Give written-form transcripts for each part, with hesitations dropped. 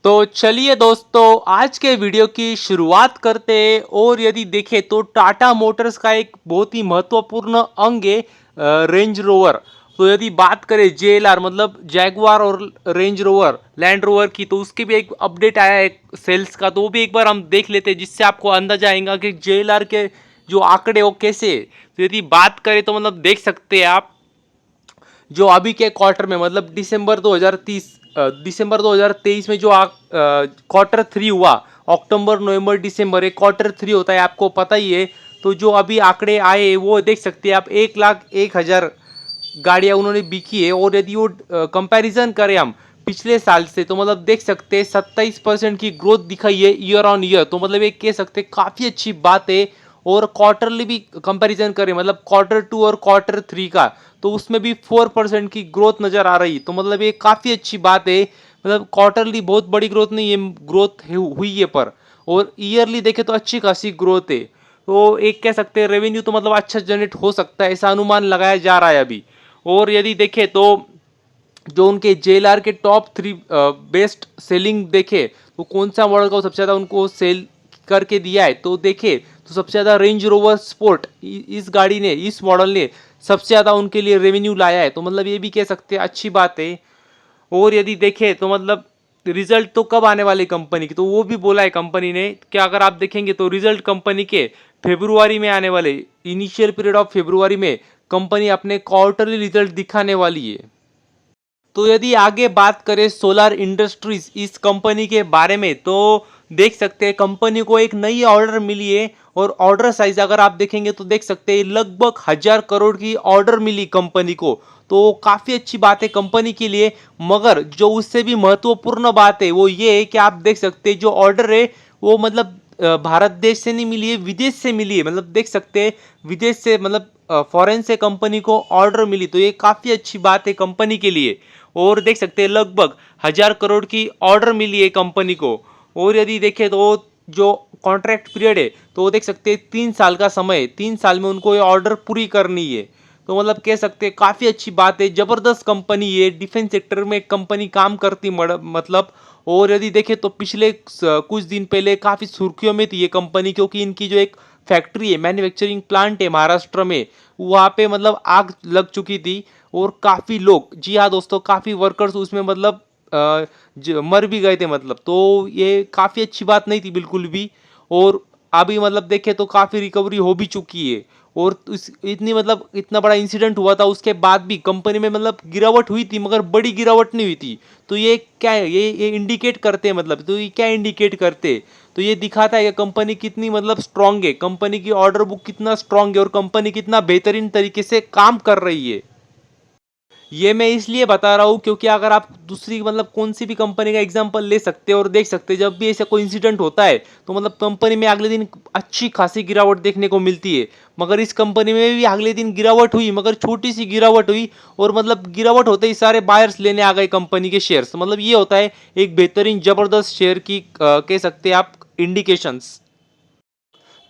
तो चलिए दोस्तों, आज के वीडियो की शुरुआत करते हैं। और यदि देखें तो टाटा मोटर्स का एक बहुत ही महत्वपूर्ण अंग है रेंज रोवर। तो यदि बात करें जेएलआर मतलब जैगवार और रेंज रोवर लैंड रोवर की, तो उसके भी एक अपडेट आया है सेल्स का, तो वो भी एक बार हम देख लेते हैं, जिससे आपको अंदाजा आएगा कि जेएलआर के जो आंकड़े वो कैसे है। तो यदि बात करें तो मतलब देख सकते हैं आप, जो अभी के क्वार्टर में मतलब दिसंबर 2023 में जो क्वार्टर थ्री हुआ, अक्टूबर नवंबर दिसंबर एक क्वार्टर थ्री होता है, आपको पता ही है। तो जो अभी आंकड़े आए वो देख सकते हैं आप, 1,01,000 गाड़ियां उन्होंने बिकी है। और यदि वो कंपैरिजन करें हम पिछले साल से, तो मतलब देख सकते हैं 27% की ग्रोथ दिखाई है ईयर ऑन ईयर। तो मतलब ये कह सकते हैं काफ़ी अच्छी बात है। और क्वार्टरली भी कंपैरिजन करें, मतलब क्वार्टर टू और क्वार्टर थ्री का, तो उसमें भी 4% की ग्रोथ नज़र आ रही। तो मतलब ये काफ़ी अच्छी बात है। मतलब क्वार्टरली बहुत बड़ी ग्रोथ नहीं है, ग्रोथ हुई है पर, और ईयरली देखें तो अच्छी खासी ग्रोथ है। तो एक कह सकते हैं रेवेन्यू तो मतलब अच्छा जनरेट हो सकता है, ऐसा अनुमान लगाया जा रहा है अभी। और यदि देखें तो जो उनके जेएलआर के टॉप थ्री बेस्ट सेलिंग देखे, तो कौन सा मॉडल का सबसे ज़्यादा उनको सेल करके दिया है, तो देखे तो सबसे ज़्यादा रेंज रोवर स्पोर्ट इस गाड़ी ने, इस मॉडल ने सबसे ज़्यादा उनके लिए रेवेन्यू लाया है। तो मतलब ये भी कह सकते हैं अच्छी बात है। और यदि देखें तो मतलब रिजल्ट तो कब आने वाले कंपनी की, तो वो भी बोला है कंपनी ने कि अगर आप देखेंगे तो रिजल्ट कंपनी के फेब्रुआरी में आने वाले, इनिशियल पीरियड ऑफ फेब्रुआरी में कंपनी अपने क्वार्टरली रिजल्ट दिखाने वाली है। तो यदि आगे बात करें सोलार इंडस्ट्रीज इस कंपनी के बारे में, तो देख सकते हैं कंपनी को एक नई ऑर्डर मिली है। और ऑर्डर साइज अगर आप देखेंगे तो देख सकते हैं लगभग 1,000 करोड़ की ऑर्डर मिली कंपनी को। तो काफ़ी अच्छी बात है कंपनी के लिए। मगर जो उससे भी महत्वपूर्ण बात है वो ये है कि आप देख सकते हैं जो ऑर्डर है वो मतलब भारत देश से नहीं मिली है, विदेश से मिली है। मतलब देख सकते हैं विदेश से, मतलब फॉरेन से कंपनी को ऑर्डर मिली। तो ये काफ़ी अच्छी बात है कंपनी के लिए। और देख सकते हैं लगभग 1,000 करोड़ की ऑर्डर मिली है कंपनी को। और यदि देखें तो जो कॉन्ट्रैक्ट पीरियड है, तो वो देख सकते हैं 3 साल का समय, 3 साल में उनको ये ऑर्डर पूरी करनी है। तो मतलब कह सकते हैं काफ़ी अच्छी बात है, ज़बरदस्त कंपनी है, डिफेंस सेक्टर में कंपनी काम करती मतलब। और यदि देखें तो पिछले कुछ दिन पहले काफ़ी सुर्खियों में थी ये कंपनी, क्योंकि इनकी जो एक फैक्ट्री है, मैन्युफैक्चरिंग प्लांट है महाराष्ट्र में, वहाँ पे मतलब आग लग चुकी थी। और काफ़ी लोग, जी हाँ दोस्तों, काफ़ी वर्कर्स उसमें मतलब मर भी गए थे मतलब। तो ये काफ़ी अच्छी बात नहीं थी बिल्कुल भी। और अभी मतलब देखें तो काफ़ी रिकवरी हो भी चुकी है। और इस इतनी मतलब इतना बड़ा इंसिडेंट हुआ था, उसके बाद भी कंपनी में मतलब गिरावट हुई थी, मगर बड़ी गिरावट नहीं हुई थी। तो ये क्या है, ये इंडिकेट करते हैं, मतलब तो ये क्या इंडिकेट करते हैं, तो ये दिखाता है कि कंपनी कितनी मतलब स्ट्रांग है, कंपनी की ऑर्डर बुक कितना स्ट्रांग है, और कंपनी कितना बेहतरीन तरीके से काम कर रही है। ये मैं इसलिए बता रहा हूँ क्योंकि अगर आप दूसरी मतलब कौन सी भी कंपनी का एग्जांपल ले सकते हैं और देख सकते हैं, जब भी ऐसा कोई इंसिडेंट होता है तो मतलब कंपनी में अगले दिन अच्छी खासी गिरावट देखने को मिलती है। मगर इस कंपनी में भी अगले दिन गिरावट हुई, मगर छोटी सी गिरावट हुई, और मतलब गिरावट होते ही सारे बायर्स लेने आ गए कंपनी के शेयर्स। मतलब ये होता है एक बेहतरीन जबरदस्त शेयर की कह सकते हैं आप इंडिकेशंस।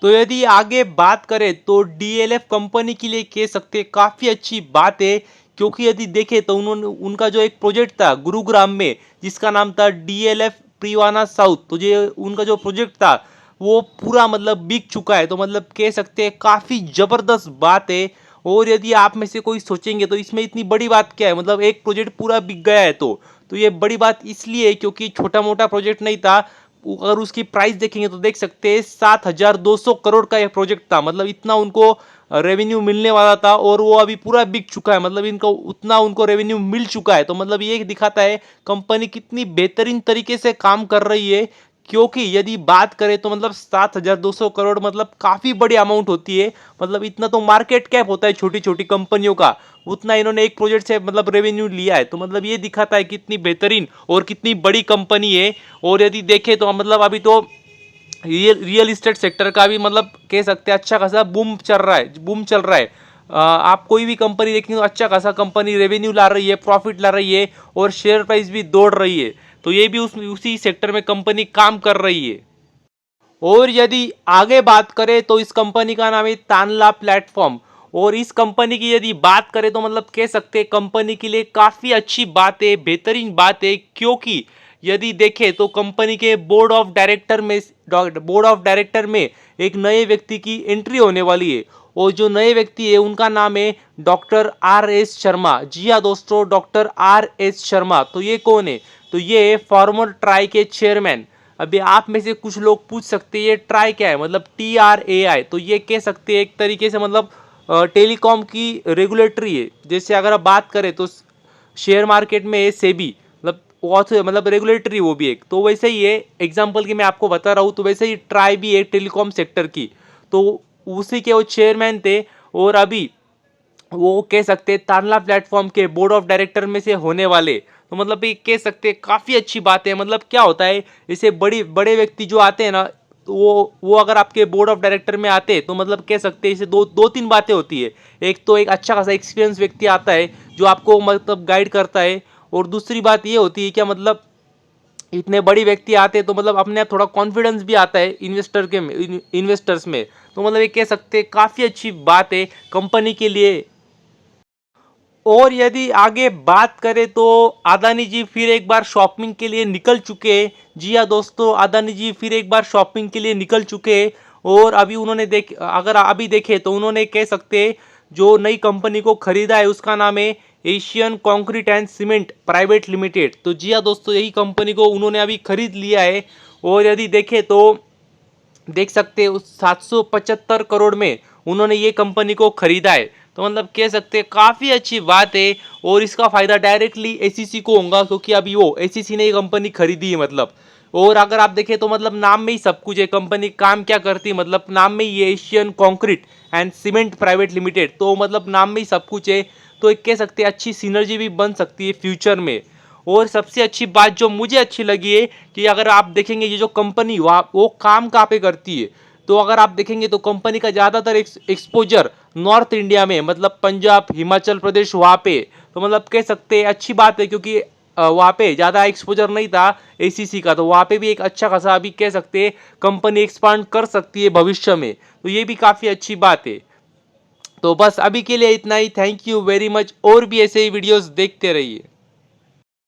तो यदि आगे बात करें तो डीएलएफ कंपनी के लिए कह सकते हैं काफ़ी अच्छी बात है। क्योंकि यदि देखें तो उन्होंने उनका जो एक प्रोजेक्ट था गुरुग्राम में, जिसका नाम था डीएलएफ प्रिवाना साउथ, तो ये उनका जो प्रोजेक्ट था वो पूरा मतलब बिक चुका है। तो मतलब कह सकते हैं काफ़ी ज़बरदस्त बात है। और यदि आप में से कोई सोचेंगे तो इसमें इतनी बड़ी बात क्या है, मतलब एक प्रोजेक्ट पूरा बिक गया है, तो ये बड़ी बात इसलिए है क्योंकि छोटा मोटा प्रोजेक्ट नहीं था। अगर उसकी प्राइस देखेंगे तो देख सकते हैं 7,200 करोड़ का यह प्रोजेक्ट था। मतलब इतना उनको रेवेन्यू मिलने वाला था, और वो अभी पूरा बिक चुका है। मतलब इनको उतना उनको रेवेन्यू मिल चुका है। तो मतलब ये दिखाता है कंपनी कितनी बेहतरीन तरीके से काम कर रही है। क्योंकि यदि बात करें तो मतलब 7,200 करोड़ मतलब काफ़ी बड़ी अमाउंट होती है। मतलब इतना तो मार्केट कैप होता है छोटी छोटी कंपनियों का, उतना इन्होंने एक प्रोजेक्ट से मतलब रेवेन्यू लिया है। तो मतलब ये दिखाता है कितनी बेहतरीन और कितनी बड़ी कंपनी है। और यदि देखें तो मतलब अभी तो रियल इस्टेट सेक्टर का भी मतलब कह सकते हैं अच्छा खासा बूम चल रहा है। आप कोई भी कंपनी देखेंगे तो अच्छा खासा कंपनी रेवेन्यू ला रही है, प्रॉफिट ला रही है, और शेयर प्राइस भी दौड़ रही है। तो ये भी उसी सेक्टर में कंपनी काम कर रही है। और यदि आगे बात करें तो इस कंपनी का नाम है तानला प्लेटफॉर्म। और इस कंपनी की यदि बात करें तो मतलब कह सकते हैं कंपनी के लिए काफ़ी अच्छी बात है, बेहतरीन बात है। क्योंकि यदि देखें तो कंपनी के बोर्ड ऑफ डायरेक्टर में एक नए व्यक्ति की एंट्री होने वाली है, और जो नए व्यक्ति है उनका नाम है डॉक्टर आर एस शर्मा। जी हाँ दोस्तों, डॉक्टर आर एस शर्मा। तो ये कौन है? तो ये फॉर्मर ट्राई के चेयरमैन। अभी आप में से कुछ लोग पूछ सकते हैं ये ट्राई क्या है, मतलब TRAI। तो ये कह सकते हैं एक तरीके से मतलब टेलीकॉम की रेगुलेटरी है। जैसे अगर आप बात करें तो शेयर मार्केट में सेबी, मतलब रेगुलेटरी, वो भी एक, तो वैसे ही है। एग्जांपल की मैं आपको बता रहा हूँ, तो वैसे ही ट्राई भी है टेलीकॉम सेक्टर की। तो उसी के वो चेयरमैन थे, और अभी वो कह सकते हैं तानला प्लेटफॉर्म के बोर्ड ऑफ डायरेक्टर में से होने वाले। तो मतलब ये कह सकते हैं काफ़ी अच्छी बात है। मतलब क्या होता है, इसे बड़े व्यक्ति जो आते हैं ना, तो वो अगर आपके बोर्ड ऑफ डायरेक्टर में आते हैं तो मतलब कह सकते हैं इसे दो तीन बातें होती है। एक तो एक अच्छा खासा एक्सपीरियंस व्यक्ति आता है जो आपको मतलब गाइड करता है, और दूसरी बात ये होती है क्या, मतलब इतने बड़ी व्यक्ति आते हैं तो मतलब अपने आप थोड़ा कॉन्फिडेंस भी आता है इन्वेस्टर्स में। तो मतलब ये कह सकते हैं काफ़ी अच्छी बात है कंपनी के लिए। और यदि आगे बात करें तो अदानी जी फिर एक बार शॉपिंग के लिए निकल चुके हैं। जी हाँ दोस्तों, अदानी जी फिर एक बार शॉपिंग के लिए निकल चुके हैं, और अभी उन्होंने अगर अभी देखे तो उन्होंने कह सकते हैं जो नई कंपनी को खरीदा है उसका नाम है Asian concrete and cement private limited. तो जी हाँ दोस्तों, यही कंपनी को उन्होंने अभी खरीद लिया है। और यदि देखें तो देख सकते हैं उस 775 करोड़ में उन्होंने ये कंपनी को खरीदा है। तो मतलब कह सकते हैं काफ़ी अच्छी बात है, और इसका फ़ायदा डायरेक्टली एसीसी को होगा, क्योंकि अभी वो एसीसी ने ये कंपनी खरीदी है मतलब। और अगर आप देखें तो मतलब नाम में ही सब कुछ है, कंपनी काम क्या करती है, मतलब नाम में ही Asian concrete and cement private limited, तो मतलब नाम में ही सब कुछ है। तो एक कह सकते हैं अच्छी सिनर्जी भी बन सकती है फ्यूचर में। और सबसे अच्छी बात जो मुझे अच्छी लगी है कि अगर आप देखेंगे ये जो कंपनी वो काम कहाँ पे करती है, तो अगर आप देखेंगे तो कंपनी का ज़्यादातर एक्सपोजर नॉर्थ इंडिया में, मतलब पंजाब, हिमाचल प्रदेश, वहाँ पे। तो मतलब कह सकते हैं अच्छी बात है, क्योंकि वहाँ पे ज़्यादा एक्सपोजर नहीं था एसीसी का, तो वहाँ पे भी एक अच्छा खासा अभी कह सकते हैं कंपनी एक्सपांड कर सकती है भविष्य में। तो ये भी काफ़ी अच्छी बात है। तो बस अभी के लिए इतना ही। थैंक यू वेरी मच, और भी ऐसे ही वीडियोस देखते रहिए।